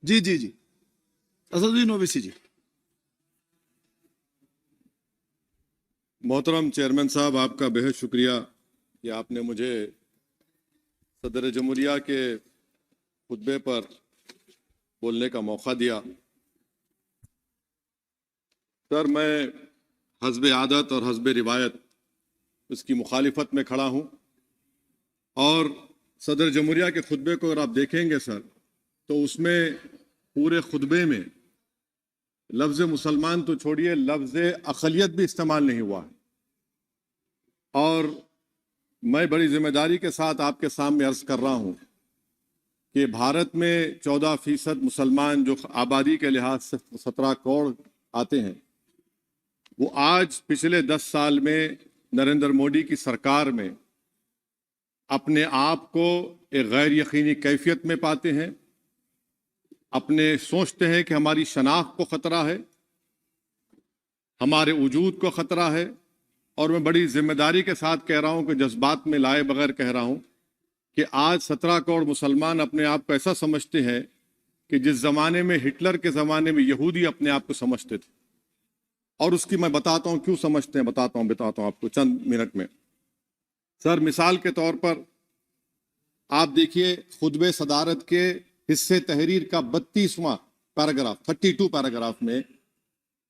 जी जी जी, असदुद्दीन ओवैसी जी। मोहतरम चेयरमैन साहब, आपका बेहद शुक्रिया कि आपने मुझे सदर जमहूरिया के खुतबे पर बोलने का मौका दिया। सर, मैं हस्ब आदत और हस्ब रिवायत उसकी मुखालिफत में खड़ा हूँ और सदर जमहूरिया के खुतबे को अगर आप देखेंगे सर, तो उसमें पूरे खुतबे में लफ्ज़ मुसलमान तो छोड़िए, लफ्ज़ अक़लियत भी इस्तेमाल नहीं हुआ है। और मैं बड़ी जिम्मेदारी के साथ आपके सामने अर्ज कर रहा हूं कि भारत में 14% मुसलमान जो आबादी के लिहाज से 17 करोड़ आते हैं, वो आज पिछले 10 साल में नरेंद्र मोदी की सरकार में अपने आप को एक गैर यकीनी कैफियत में पाते हैं। अपने सोचते हैं कि हमारी शनाख्त को ख़तरा है, हमारे वजूद को ख़तरा है। और मैं बड़ी जिम्मेदारी के साथ कह रहा हूं कि जज्बात में लाए बगैर कह रहा हूं कि आज 17 करोड़ मुसलमान अपने आप को ऐसा समझते हैं कि जिस ज़माने में हिटलर के ज़माने में यहूदी अपने आप को समझते थे। और उसकी मैं बताता हूं क्यों समझते हैं, बताता हूं आपको चंद मिनट में। सर, मिसाल के तौर पर आप देखिए, खुतबे सदारत के हिस्से तहरीर का 32वां पैराग्राफ, 32 पैराग्राफ में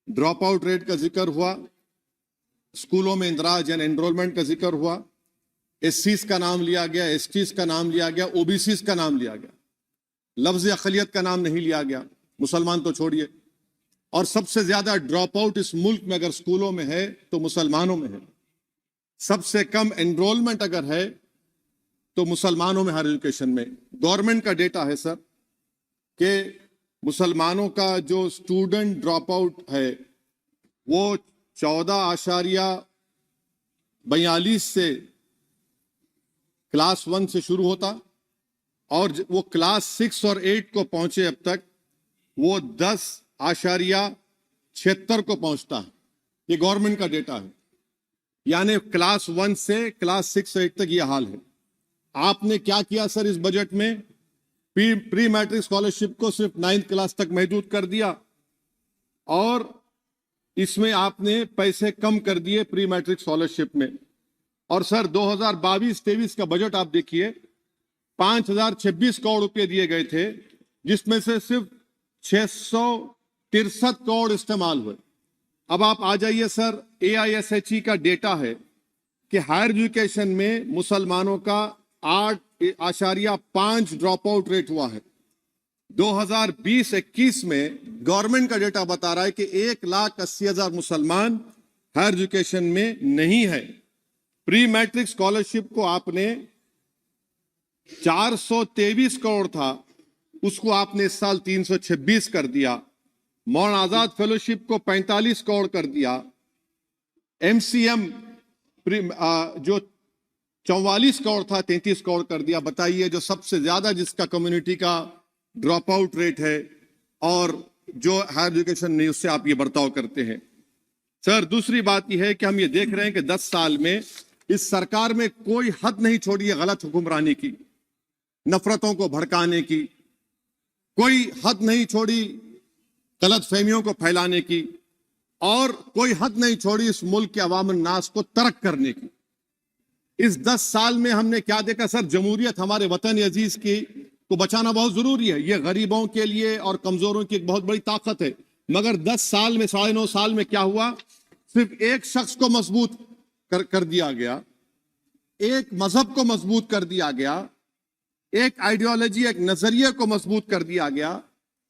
ड्रॉप आउट रेट का जिक्र हुआ, स्कूलों में इंदराज यानी एनरोलमेंट का जिक्र हुआ, एससीज का नाम लिया गया, एसटीज का नाम लिया गया, ओबीसीज का नाम लिया गया, लफ्ज अक़लियत का नाम नहीं लिया गया, मुसलमान तो छोड़िए। और सबसे ज्यादा ड्रॉप आउट इस मुल्क में अगर स्कूलों में है तो मुसलमानों में है। सबसे कम एनरोलमेंट अगर है तो मुसलमानों में, हायर एजुकेशन में। गवर्नमेंट का डेटा है सर कि मुसलमानों का जो स्टूडेंट ड्रॉप आउट है वो 14.42 से क्लास 1 से शुरू होता और वो क्लास 6 और 8 को पहुंचे अब तक वो 10.76 को पहुंचता है। ये गवर्नमेंट का डेटा है। यानी क्लास 1 से क्लास 6 से 8 तक ये हाल है। आपने क्या किया सर इस बजट में? प्री मैट्रिक स्कॉलरशिप को सिर्फ 9th क्लास तक महदूद कर दिया और इसमें आपने पैसे कम कर दिए प्री मैट्रिक स्कॉलरशिप में। और सर 2022-23 का बजट आप देखिए, 5026 करोड़ रुपए दिए गए थे, जिसमें से सिर्फ 663 करोड़ इस्तेमाल हुए। अब आप आ जाइए सर, AISHE का डेटा है कि हायर एजुकेशन में मुसलमानों का 8.5 ड्रॉप आउट रेट हुआ है। 2020-21 में गवर्नमेंट का डेटा बता रहा है कि 1,80,000 मुसलमान हायर एजुकेशन में नहीं है। प्री मैट्रिक स्कॉलरशिप को आपने 423 करोड़ था, उसको आपने इस साल 326 कर दिया। मौन आजाद फेलोशिप को 45 करोड़ कर दिया। MCM जो 44 करोड़ था 33 करोड़ कर दिया। बताइए, जो सबसे ज्यादा जिसका कम्युनिटी का ड्रॉप आउट रेट है और जो हायर एजुकेशन नहीं, उससे आप ये बर्ताव करते हैं। सर, दूसरी बात यह है कि हम ये देख रहे हैं कि 10 साल में इस सरकार में कोई हद नहीं छोड़ी है गलत हुक्मरानी की, नफरतों को भड़काने की, कोई हद नहीं छोड़ी गलत फहमियों को फैलाने की, और कोई हद नहीं छोड़ी इस मुल्क के अवाम नास को तर्क करने की। इस 10 साल में हमने क्या देखा सर? जमहूरियत हमारे वतन अजीज की को बचाना बहुत जरूरी है। ये गरीबों के लिए और कमजोरों की एक बहुत बड़ी ताकत है। मगर 10 साल में, 9.5 साल में क्या हुआ? सिर्फ एक शख्स को मजबूत कर दिया गया, एक मजहब को मजबूत कर दिया गया, एक आइडियोलॉजी, एक नजरिए को मजबूत कर दिया गया,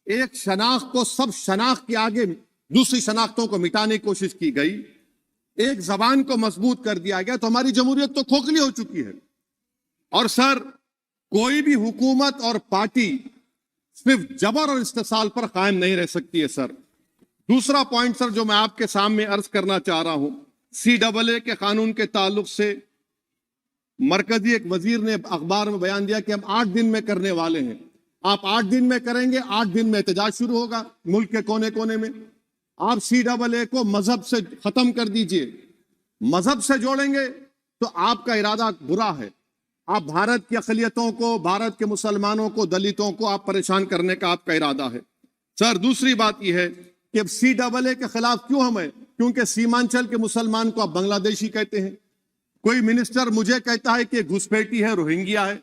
एक शनाख्त को सब शनाख्त के आगे दूसरी शनाख्तों को मिटाने की कोशिश की गई, एक जबान को मजबूत कर दिया गया। तो हमारी जमहूरियत तो खोखली हो चुकी है। और सर, कोई भी हुकूमत और पार्टी सिर्फ जबर और इस्तेसाल पर कायम नहीं रह सकती है सर। दूसरा पॉइंट सर जो मैं आपके सामने अर्ज करना चाह रहा हूं, CAA के कानून के ताल्लुक से मरकजी एक वजीर ने अखबार में बयान दिया कि हम 8 दिन में करने वाले हैं। आप 8 दिन में करेंगे, 8 दिन में एहतजाज शुरू होगा मुल्क के कोने कोने में। आप CAA को मजहब से खत्म कर दीजिए, मजहब से जोड़ेंगे तो आपका इरादा बुरा है। आप भारत की अक़लियतों को, भारत के मुसलमानों को, दलितों को आप परेशान करने का आपका इरादा है। सर दूसरी बात यह है कि CAA के खिलाफ क्यों हम है? क्योंकि सीमांचल के मुसलमान को आप बांग्लादेशी कहते हैं। कोई मिनिस्टर मुझे कहता है कि घुसपैठी है, रोहिंग्या है।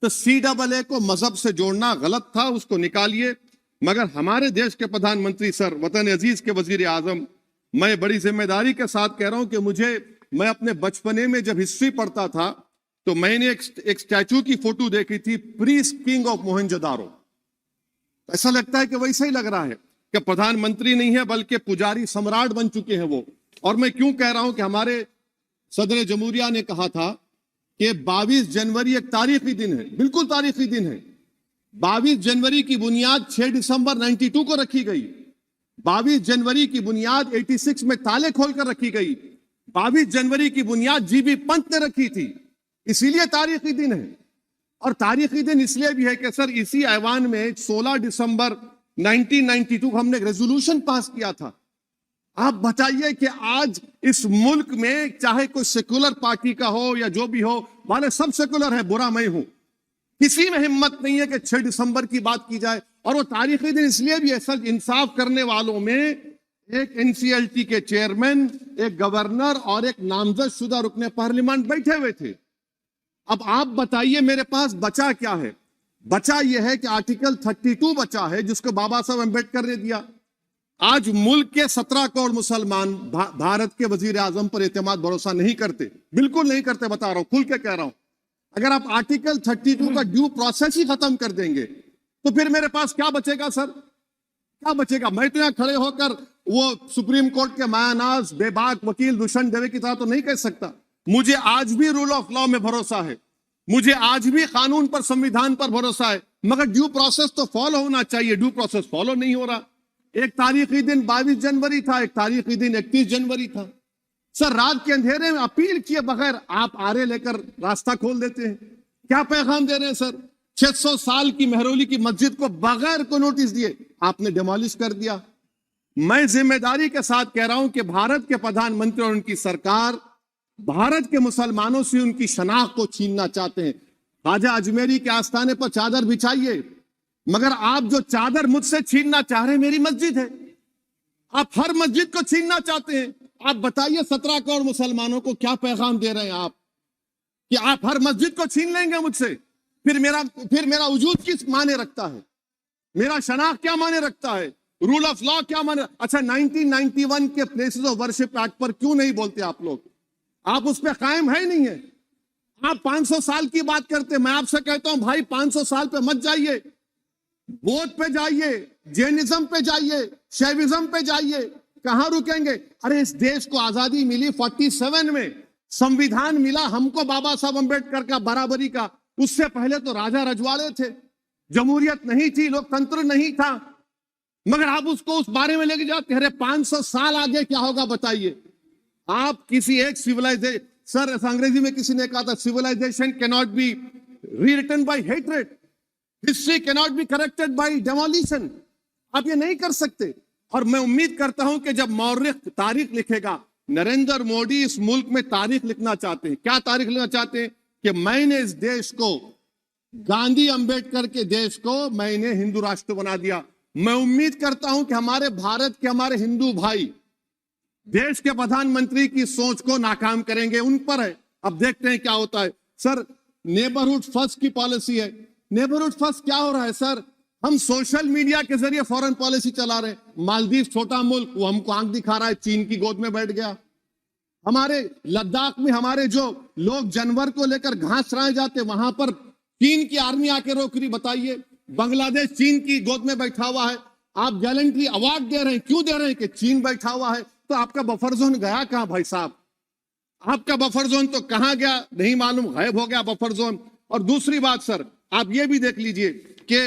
तो CAA को मजहब से जोड़ना गलत था, उसको निकालिए। मगर हमारे देश के प्रधानमंत्री सर, वतन अजीज के वजीर आजम, मैं बड़ी जिम्मेदारी के साथ कह रहा हूं कि मैं अपने बचपने में जब हिस्ट्री पढ़ता था तो मैंने एक स्टैचू की फोटो देखी थी, प्रीस्ट किंग ऑफ मोहनजोदारो। ऐसा लगता है कि वैसा ही लग रहा है कि प्रधानमंत्री नहीं है बल्कि पुजारी सम्राट बन चुके हैं वो। और मैं क्यों कह रहा हूं कि हमारे सदर जमहूरिया ने कहा था कि 22 जनवरी एक तारीखी दिन है, बिल्कुल तारीखी दिन है। 22 जनवरी की बुनियाद 6 दिसंबर 92 को रखी गई। 22 जनवरी की बुनियाद 86 में ताले खोलकर रखी गई। 22 जनवरी की बुनियाद GB पंत ने रखी थी, इसीलिए तारीखी दिन है। और तारीखी दिन इसलिए भी है कि सर इसी ऐवान में 16 दिसंबर 1992 को हमने रेजोल्यूशन पास किया था। आप बताइए कि आज इस मुल्क में चाहे कोई सेकुलर पार्टी का हो या जो भी हो, वाले सब सेकुलर है, बुरा मैं हूं, किसी में हिम्मत नहीं है कि 6 दिसंबर की बात की जाए। और वो तारीखी दिन इसलिए भी है सर, इंसाफ करने वालों में एक NCLT के चेयरमैन, एक गवर्नर और एक नामजद शुदा रुकने पार्लियामेंट बैठे हुए थे। अब आप बताइए मेरे पास बचा क्या है? बचा यह है कि आर्टिकल 32 बचा है, जिसको बाबा साहब अम्बेडकर ने दिया। आज मुल्क के 17 करोड़ मुसलमान भारत के वजीर आजम पर एतमाद भरोसा नहीं करते, बिल्कुल नहीं करते, बता रहा हूं, खुल के कह रहा हूं। अगर आप आर्टिकल 32 का ड्यू प्रोसेस ही खत्म कर देंगे तो फिर मेरे पास क्या बचेगा सर? क्या बचेगा? मैं तो यहां खड़े होकर वो सुप्रीम कोर्ट के मायानाज बेबाक वकील दुष्यंत दवे की तरह तो नहीं कह सकता। मुझे आज भी रूल ऑफ लॉ में भरोसा है, मुझे आज भी कानून पर, संविधान पर भरोसा है, मगर ड्यू प्रोसेस तो फॉलो होना चाहिए। ड्यू प्रोसेस फॉलो नहीं हो रहा। एक तारीखी दिन 22 जनवरी था, एक तारीखी दिन 31 जनवरी था। सर रात के अंधेरे में अपील किए बगैर आप आरे लेकर रास्ता खोल देते हैं। क्या पैगाम दे रहे हैं सर? 600 साल की मेहरौली की मस्जिद को बगैर को नोटिस दिए आपने डिमोलिश कर दिया। मैं जिम्मेदारी के साथ कह रहा हूं कि भारत के प्रधानमंत्री और उनकी सरकार भारत के मुसलमानों से उनकी शनाख्त को छीनना चाहते हैं। ख्वाजा अजमेरी के आस्थाने पर चादर बिछाइए, मगर आप जो चादर मुझसे छीनना चाह रहे हैं, मेरी मस्जिद है, आप हर मस्जिद को छीनना चाहते हैं। आप बताइए 17 करोड़ मुसलमानों को क्या पैगाम दे रहे हैं आप कि आप हर मस्जिद को छीन लेंगे मुझसे? फिर मेरा वजूद किस माने रखता है? मेरा शनाख्त क्या माने रखता है? रूल ऑफ लॉ क्या माने? अच्छा 1991 के प्लेसेस ऑफ वर्शिप एक्ट पर क्यों नहीं बोलते आप लोग? आप उस पर कायम है नहीं है। आप 500 साल की बात करते, मैं आपसे कहता हूं भाई 500 साल पे मत जाइए, बौद्ध पे जाइए, जैनिज्म पे जाइए, शैविज्म पे जाइए, कहां रुकेंगे? अरे इस देश को आजादी मिली 47 में, संविधान मिला हमको बाबा साहब अम्बेडकर का, बराबरी का। उससे पहले तो राजा रजवाड़े थे, जमहूरियत नहीं थी, लोकतंत्र नहीं था, मगर आप उसको उस बारे में लेके जाते। अरे 500 साल आगे क्या होगा बताइए? आप किसी एक सिविलाइजेशन, सर अंग्रेजी में किसी ने कहा था, civilisation cannot be rewritten by hatred, history cannot be corrected by demolition. आप ये नहीं कर सकते। और मैं उम्मीद करता हूं कि जब मौर्ख तारीख लिखेगा, नरेंद्र मोदी इस मुल्क में तारीख लिखना चाहते हैं। क्या तारीख लिखना चाहते हैं? कि मैंने इस देश को, गांधी अंबेडकर के देश को मैंने हिंदू राष्ट्र बना दिया। मैं उम्मीद करता हूं कि हमारे भारत के हमारे हिंदू भाई देश के प्रधानमंत्री की सोच को नाकाम करेंगे। उन पर है, अब देखते हैं क्या होता है। सर नेबरहुड फर्स्ट की पॉलिसी है। नेबरहुड फर्स्ट क्या हो रहा है सर? हम सोशल मीडिया के जरिए फॉरेन पॉलिसी चला रहे हैं। मालदीव छोटा मुल्क, वो हमको आंख दिखा रहा है, चीन की गोद में बैठ गया। हमारे लद्दाख में हमारे जो लोग जानवर को लेकर घास चराए जाते, वहां पर चीन की आर्मी आके रोक रही। बताइए, बांग्लादेश चीन की गोद में बैठा हुआ है। आप गैलेंट्री अवार्ड दे रहे हैं, क्यों दे रहे हैं? कि चीन बैठा हुआ है। तो आपका बफर जोन गया कहां भाई साहब? आपका बफर जोन तो कहां गया नहीं मालूम, गायब हो गया बफर जोन। और दूसरी बात सर, आप ये भी देख लीजिए कि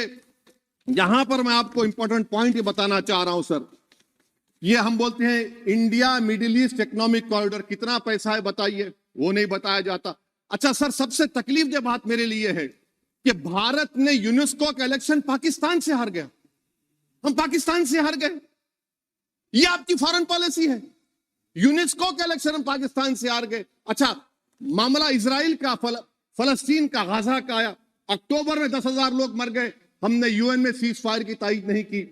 यहां पर मैं आपको इंपॉर्टेंट पॉइंट ये बताना चाह रहा हूं सर। ये हम बोलते हैं India middle east economic corridor, कितना पैसा है बताइए? वो नहीं बताया जाता। अच्छा सर, सबसे तकलीफ दे बात मेरे लिए है कि भारत ने यूनेस्को का इलेक्शन पाकिस्तान से हार गया। हम पाकिस्तान से हार गए, ये आपकी फॉरेन पॉलिसी है। यूनेस्को का इलेक्शन हम पाकिस्तान से हार गए। अच्छा, मामला इजराइल का, फलस्तीन का, गाजा का आया। अक्टूबर में 10,000 लोग मर गए, हमने यूएन में सीज फायर की तायीद नहीं की।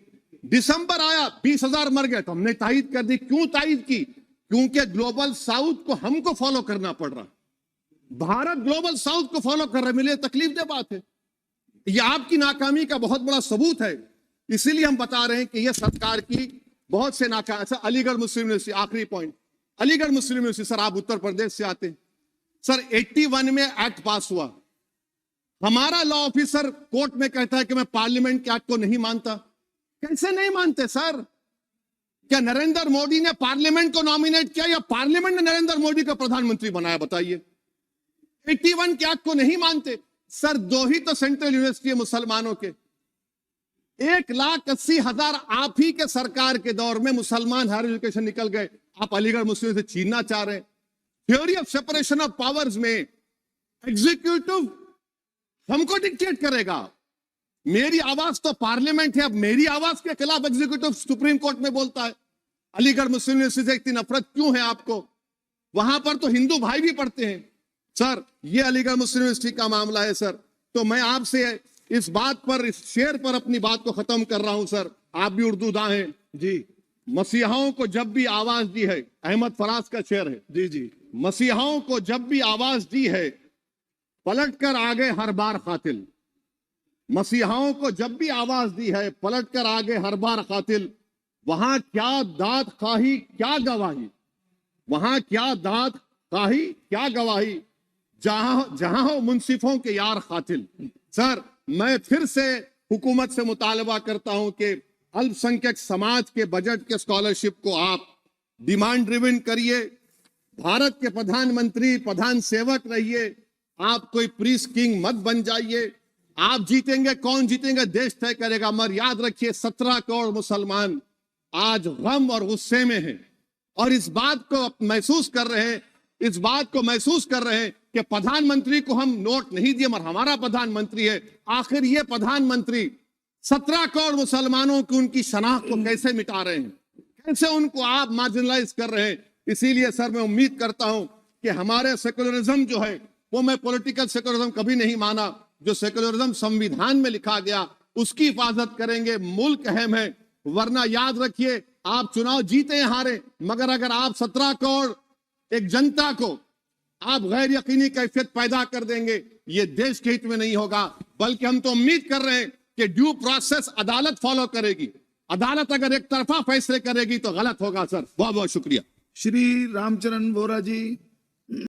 दिसंबर आया, 20,000 मर गए, तो हमने तायीद कर दी। क्यों तायीद की? क्योंकि ग्लोबल साउथ को हमको फॉलो करना पड़ रहा। भारत ग्लोबल साउथ को फॉलो कर रहे, मिले तकलीफ दे बात है। यह आपकी नाकामी का बहुत बड़ा सबूत है। इसीलिए हम बता रहे हैं कि यह सरकार की बहुत से नाकाम। अच्छा, अलीगढ़ मुस्लिम यूनिवर्सिटी, आखिरी पॉइंट, अलीगढ़ मुस्लिम यूनिवर्सिटी। सर, आप उत्तर प्रदेश से आते हैं। सर, 81 में एक्ट पास हुआ। हमारा लॉ ऑफिसर कोर्ट में कहता है कि मैं पार्लियामेंट के एक्ट को नहीं मानता। कैसे नहीं मानते सर? क्या नरेंद्र मोदी ने पार्लियामेंट को नॉमिनेट किया या पार्लियामेंट ने नरेंद्र मोदी को प्रधानमंत्री बनाया? बताइए। 81 के एक्ट को नहीं मानते। सर, 2 ही तो सेंट्रल यूनिवर्सिटी है मुसलमानों के। 1,80,000 आप ही के सरकार के दौर में मुसलमान हायर एजुकेशन निकल गए। आप अलीगढ़ मुस्लिम से छीनना चाह रहे हैं। Theory of separation of powers में एग्जीक्यूटिव हमको डिक्टेट करेगा। मेरी आवाज तो पार्लियामेंट है, अब मेरी आवाज के खिलाफ एग्जीक्यूटिव सुप्रीम कोर्ट में बोलता है। अलीगढ़ मुस्लिम यूनिवर्सिटी से इतनी नफरत क्यों है आपको? वहां पर तो हिंदू भाई भी पढ़ते हैं। सर, ये अलीगढ़ मुस्लिम यूनिवर्सिटी का मामला है सर। तो मैं आपसे इस बात पर, इस शेर पर अपनी बात को खत्म कर रहा हूं सर। आप भी उर्दू दां हैं जी। मसीहाओं को जब भी आवाज दी है, अहमद फराज का शेर है जी जी। मसीहाओं को जब भी आवाज दी है, पलट कर आ गए हर बार कातिल। मसीहाओं को जब भी आवाज दी है, पलट कर आ गए हर बार कातिल। वहां क्या दाद खाही क्या गवाही, वहां क्या दाद खाही क्या गवाही, जहां हो मुंसिफों के यार कातिल। सर, मैं फिर से हुकूमत से मुतालबा करता हूं कि अल्पसंख्यक समाज के बजट के स्कॉलरशिप को आप डिमांड ड्रिवन करिए। भारत के प्रधानमंत्री, प्रधान सेवक रहिए। आप कोई प्रीस किंग मत बन जाइए। आप जीतेंगे, कौन जीतेंगे देश तय करेगा। मगर याद रखिए, 17 करोड़ मुसलमान आज गम और गुस्से में हैं और इस बात को महसूस कर रहे हैं, इस बात को महसूस कर रहे हैं कि प्रधानमंत्री को हम नोट नहीं दिए मगर हमारा प्रधानमंत्री है। आखिर ये प्रधानमंत्री 17 करोड़ मुसलमानों की उनकी शनाख्त को कैसे मिटा रहे हैं, कैसे उनको आप मार्जिनलाइज कर रहे हैं। इसीलिए सर, मैं उम्मीद करता हूं कि हमारे सेकुलरिज्म जो है, वो मैं पॉलिटिकल सेकुलरिज्म कभी नहीं माना। जो सेकुलरिज्म संविधान में लिखा गया उसकी हिफाजत करेंगे। मुल्क अहम है। वरना याद रखिए, आप चुनाव जीते या हारे, मगर अगर आप 17 करोड़ एक जनता को आप गैर यकीनी कैफियत पैदा कर देंगे, ये देश के हित में नहीं होगा। बल्कि हम तो उम्मीद कर रहे हैं कि ड्यू प्रोसेस अदालत फॉलो करेगी। अदालत अगर एक तरफा फैसले करेगी तो गलत होगा। सर, बहुत बहुत शुक्रिया। श्री रामचरण वोरा जी।